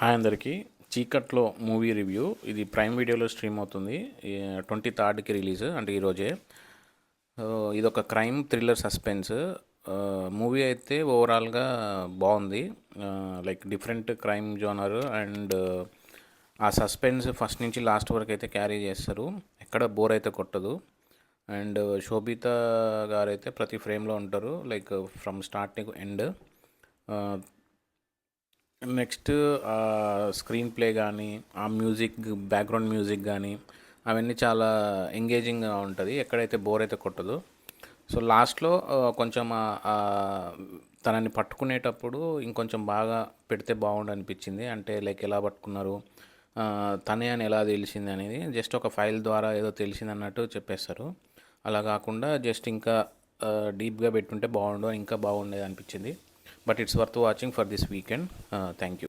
Hi అందరికీ. 'చీకట్లో' movie review ఇది ప్రైమ్ వీడియోలో స్ట్రీమ్ అవుతుంది. 23కి రిలీజ్ అంటే ఈరోజే. ఇదొక క్రైమ్ థ్రిల్లర్ సస్పెన్స్ మూవీ అయితే ఓవరాల్గా బాగుంది. Like different crime genre and ఆ సస్పెన్స్ ఫస్ట్ నుంచి లాస్ట్ వరకు అయితే క్యారీ చేస్తారు. ఎక్కడ బోర్ అయితే కొట్టదు. అండ్ శోభిత గారు అయితే ప్రతి ఫ్రేమ్లో ఉంటారు, like from starting end. Next screen play కానీ, ఆ మ్యూజిక్, బ్యాక్గ్రౌండ్ మ్యూజిక్ కానీ అవన్నీ చాలా ఎంగేజింగ్గా ఉంటుంది, ఎక్కడైతే బోర్ అయితే కొట్టదు. సో లాస్ట్లో కొంచెం తనని పట్టుకునేటప్పుడు ఇంకొంచెం బాగా పెడితే బాగుండు అనిపించింది. అంటే లైక్ ఎలా పట్టుకున్నారు, తనే అని ఎలా తెలిసింది అనేది జస్ట్ ఒక ఫైల్ ద్వారా ఏదో తెలిసింది అన్నట్టు చెప్పేస్తారు. అలా కాకుండా జస్ట్ ఇంకా డీప్గా పెట్టుంటే బాగుండు, ఇంకా బాగుండేది అనిపించింది. But it's worth watching for this weekend. Thank you.